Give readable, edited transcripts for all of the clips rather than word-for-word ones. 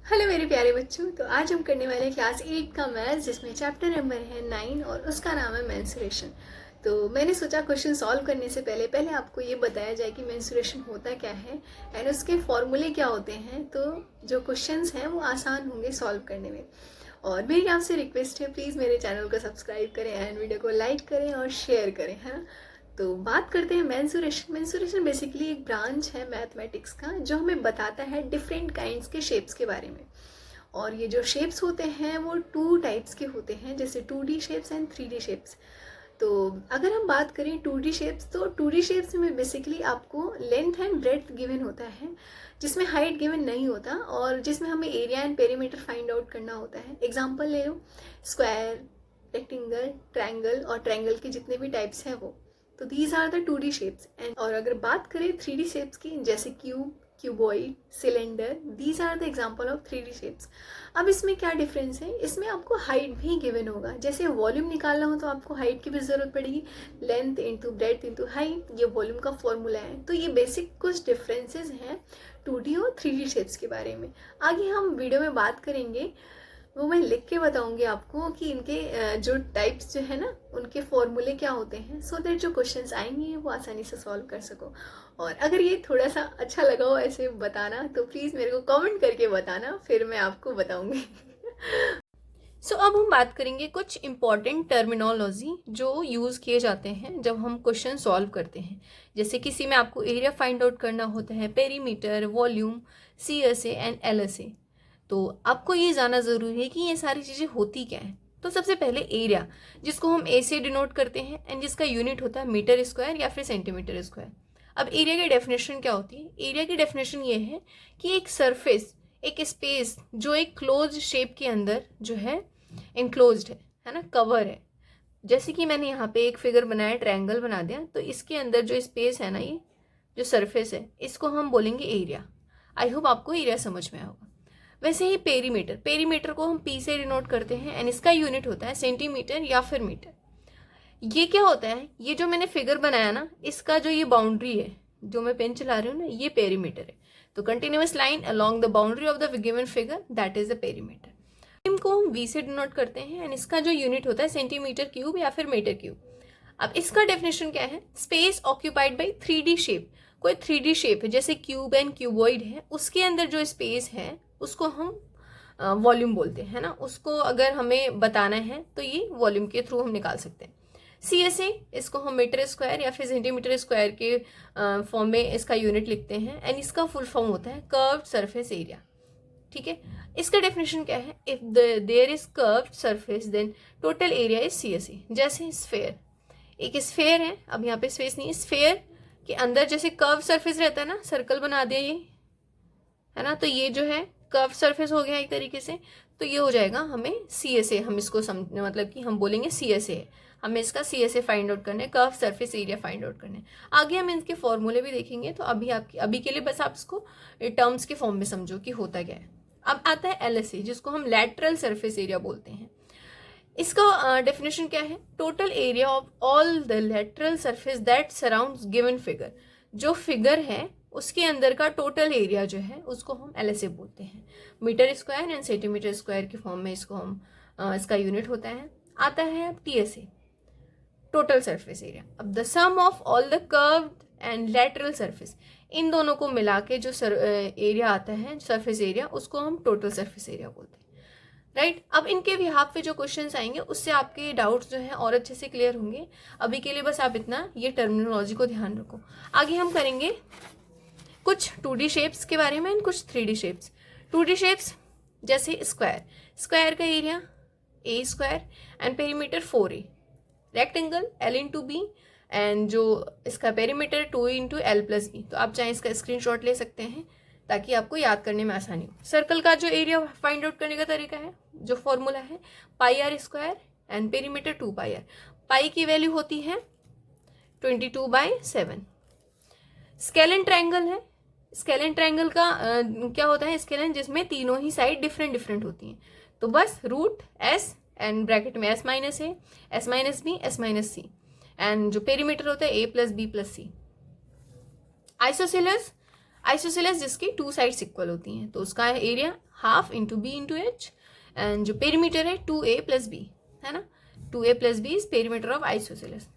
Hello मेरे प्यारे बच्चों। तो आज हम करने वाले हैं क्लास 8 का मैथ्स, जिसमें चैप्टर नंबर है 9 और उसका नाम है मेंसुरेशन। तो मैंने सोचा क्वेश्चन सॉल्व करने से पहले आपको ये बताया जाए कि मेंसुरेशन होता क्या है एंड उसके फॉर्मूले क्या होते हैं, तो जो क्वेश्चंस हैं वो आसान होंगे सॉल्व करने में। और मेरी आपसे रिक्वेस्ट है, प्लीज़ मेरे चैनल को सब्सक्राइब करें एंड वीडियो को लाइक करें और शेयर करें, है ना। तो बात करते हैं मेंसुरेशन। मेंसुरेशन बेसिकली एक ब्रांच है मैथमेटिक्स का जो हमें बताता है डिफरेंट काइंड्स के शेप्स के बारे में। और ये जो शेप्स होते हैं वो टू टाइप्स के होते हैं, जैसे 2D shapes and 3D shapes. तो अगर हम बात करें 2D शेप्स, तो 2D शेप्स में बेसिकली आपको लेंथ एंड ब्रेड्थ गिवन होता है, जिसमें हाइट गिवन नहीं होता, और जिसमें हमें area and perimeter find out करना होता है। एग्जांपल ले लो, स्क्वायर, रेक्टेंगल, ट्रायंगल और ट्रायंगल के जितने भी टाइप्स हैं वो। तो these are the 2D shapes. And और अगर बात करें 3D शेप्स की, जैसे cube, cuboid, cylinder, these are the example of 3D shapes. अब इसमें क्या डिफरेंस है, इसमें आपको हाइट भी गिवन होगा। जैसे वॉल्यूम निकालना हो तो आपको हाइट की भी जरूरत पड़ेगी, length into breadth into height, ये वॉल्यूम का फॉर्मूला है। तो ये बेसिक कुछ डिफरेंसेस हैं 2D और 3D शेप्स के बारे में। आगे हम वीडियो में बात करेंगे, वो मैं लिख के बताऊंगी आपको कि इनके जो टाइप्स जो है ना उनके फॉर्मूले क्या होते हैं, सो दैट जो क्वेश्चंस आएंगे वो आसानी से सॉल्व कर सको। और अगर ये थोड़ा सा अच्छा लगा हो ऐसे बताना, तो प्लीज़ मेरे को कमेंट करके बताना, फिर मैं आपको बताऊंगी। अब हम बात करेंगे कुछ इंपॉर्टेंट टर्मिनोलॉजी जो यूज़ किए जाते हैं जब हम क्वेश्चन सॉल्व करते हैं। जैसे किसी में आपको एरिया फाइंड आउट करना होता है, perimeter, volume, CSA and LSA। तो आपको ये जानना ज़रूरी है कि ये सारी चीज़ें होती क्या हैं। तो सबसे पहले एरिया, जिसको हम A से डिनोट करते हैं एंड जिसका यूनिट होता है मीटर स्क्वायर या फिर सेंटीमीटर स्क्वायर। अब एरिया की डेफिनेशन क्या होती है? एरिया की डेफिनेशन ये है कि एक सरफेस, एक स्पेस जो एक क्लोज शेप के अंदर जो है इनक्लोज्ड है ना, कवर है। जैसे कि मैंने यहाँ पे एक फिगर बनाया, ट्रायंगल बना दिया, तो इसके अंदर जो स्पेस है ना, ये जो सरफेस है, इसको हम बोलेंगे एरिया। आई होप आपको एरिया समझ में आया होगा। वैसे ही पेरीमीटर, पेरीमीटर को हम P से डिनोट करते हैं एंड इसका यूनिट होता है सेंटीमीटर या फिर मीटर। ये क्या होता है, ये जो मैंने फिगर बनाया ना, इसका जो ये बाउंड्री है, जो मैं पेन चला रही हूँ ना, ये पेरीमीटर है। तो continuous line along the boundary of the given figure, that is the perimeter. को हम V से डिनोट करते हैं एंड इसका जो यूनिट होता है सेंटीमीटर क्यूब या फिर मीटर क्यूब। अब इसका डेफिनेशन क्या है? Space occupied by 3D shape. कोई 3D शेप है, जैसे क्यूब एंड क्यूबॉइड है, उसके अंदर जो स्पेस है उसको हम वॉल्यूम बोलते हैं ना। उसको अगर हमें बताना है तो ये वॉल्यूम के थ्रू हम निकाल सकते हैं। CSA, इसको हम मीटर स्क्वायर या फिर सेंटीमीटर स्क्वायर के फॉर्म में इसका यूनिट लिखते हैं एंड इसका फुल फॉर्म होता है कर्व्ड सरफेस एरिया। ठीक है, इसका डेफिनेशन क्या है? If there is curved surface then total area is CSA। जैसे स्फेयर, एक स्फेयर है, अब यहाँ पे स्पेस नहीं है, स्फेयर के अंदर जैसे कर्व सरफेस रहता है ना, सर्कल बना दिया ये, है ना, तो ये जो है कर्व सरफेस हो गया एक तरीके से। तो ये हो जाएगा हमें CSA, हम इसको समझ मतलब कि हम बोलेंगे CSA, हमें इसका CSA फाइंड आउट करना है, curve surface area find out करना है। आगे हम इनके फॉर्मूले भी देखेंगे, तो अभी के लिए बस आप इसको टर्म्स के फॉर्म में समझो कि होता क्या है। अब आता है LSA, जिसको हम लैटरल सरफेस एरिया बोलते हैं। इसका डेफिनेशन क्या है? Total area of all the lateral surface that surrounds given figure. जो फिगर है उसके अंदर का टोटल एरिया जो है उसको हम LSA बोलते हैं। Metre square and centimetre square के फॉर्म में इसको हम इसका यूनिट होता है। आता है अब TSA, टोटल सरफेस एरिया। अब the sum of all the curved and lateral surface, इन दोनों को मिला के जो एरिया आता है, सरफेस एरिया, उसको हम टोटल सरफेस एरिया बोलते हैं। राइट, अब इनके बिहाफ पे जो क्वेश्चंस आएंगे उससे आपके डाउट्स जो है और अच्छे से क्लियर होंगे। अभी के लिए बस आप इतना ये टर्मिनोलॉजी को ध्यान रखो। आगे हम करेंगे कुछ 2D शेप्स के बारे में एंड कुछ 3D शेप्स। 2D शेप्स जैसे स्क्वायर, स्क्वायर का area A square and perimeter 4A। Rectangle L into b and जो इसका perimeter 2 into L plus b. तो आप चाहे इसका स्क्रीनशॉट ले सकते हैं ताकि आपको याद करने में आसानी हो। सर्कल का जो एरिया फाइंड आउट करने का तरीका है, जो फॉर्मूला है, pi r square and perimeter 2 pi r. Pi की वैल्यू होती है 22/7। स्केलन ट्रायंगल है, स्केलन ट्रायंगल का क्या होता है? स्केलन जिसमें तीनों ही साइड डिफरेंट डिफरेंट होती हैं। तो बस रूट S एंड ब्रैकेट में S minus A, S minus B, S minus C and जो पेरीमीटर होता है A plus B plus C। Isosceles, isosceles जिसकी 2 साइड्स इक्वल होती हैं, तो उसका area half into b into h, and जो पेरीमीटर है 2a प्लस बी, है ना, 2a plus b is perimeter of isosceles.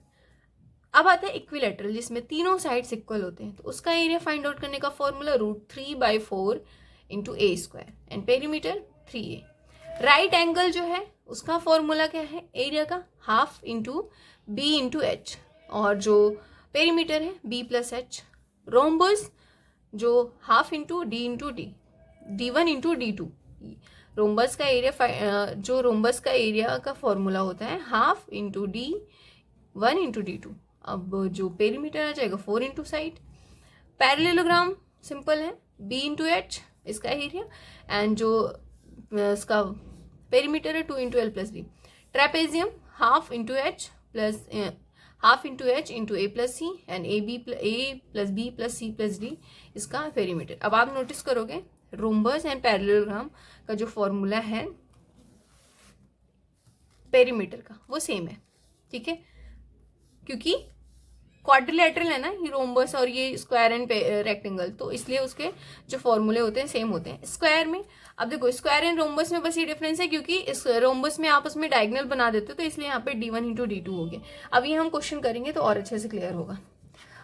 अब आता है इक्विलेटरल, जिसमें तीनों साइड्स इक्वल होते हैं, तो उसका एरिया फाइंड आउट करने का formula √3/4 into a square and perimeter 3a। Right angle जो है उसका फॉर्मूला क्या है, एरिया का half into b into h, और जो पेरीमीटर है b प्लस एच। रोम्बस जो half into d into d, d1 into d2। Rhombus का एरिया, जो रोम्बस का एरिया का फॉर्मूला होता है half into d1 into d2। अब जो पेरीमीटर आ जाएगा 4 इंटू साइड। पैरेललोग्राम सिंपल है, b इंटू एच इसका एरिया, एंड जो इसका पेरीमीटर है 2 into l plus b. Trapezium half into h plus half into h into a plus c and a plus b plus c plus d इसका perimeter. अब आप notice करोगे rhombus and parallelogram का जो formula है perimeter का वो same है, ठीक है, क्योंकि क्वाड्रिलेटरल है ना ये रोम्बस और ये स्क्वायर एंड रेक्टेंगल, तो इसलिए उसके जो फॉर्मूले होते हैं सेम होते हैं। स्क्वायर में अब देखो स्क्वायर एंड रोम्बस में बस ये डिफरेंस है क्योंकि इस रोम्बस में आपस में डायगोनल बना देते हो, तो इसलिए यहाँ पे d1 इंटू d2 हो गया। अब ये हम क्वेश्चन करेंगे तो और अच्छे से क्लियर होगा।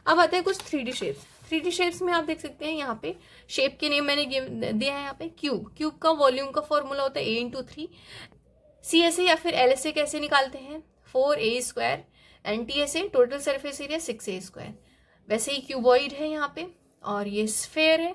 अब आते हैं कुछ 3D शेप्स। 3D शेप्स में आप देख सकते हैं यहाँ पे शेप के नेम मैंने दिया है यहाँ पे। क्यूब का वॉल्यूम का फॉर्मूला होता है a इंटू 3। CSA या फिर LSA कैसे निकालते हैं, 4a square, and TSA total surface area 6a square. वैसे ही क्यूबॉइड है यहाँ पे, और ये स्फेयर है,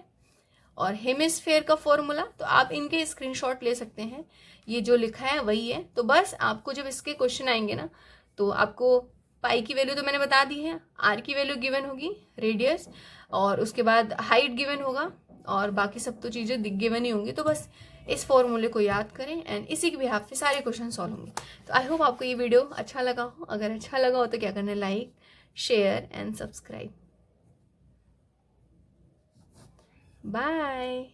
और हेमिस्फेयर का फॉर्मूला तो आप इनके स्क्रीनशॉट ले सकते हैं, ये जो लिखा है वही है। तो बस आपको जब इसके क्वेश्चन आएंगे ना, तो आपको पाई की वैल्यू तो मैंने बता दी है, आर की वैल्यू गिवन होगी, रेडियस, और उसके बाद हाइट गिवन होगा, और बाकी सब तो चीज़ें गिवन ही होंगी। तो बस इस फॉर्मूले को याद करें एंड इसी के बिहाफ पे सारे क्वेश्चन सॉल्व होंगे। तो आई होप आपको ये वीडियो अच्छा लगा हो। अगर अच्छा लगा हो तो क्या करना है, like, share and subscribe. Bye.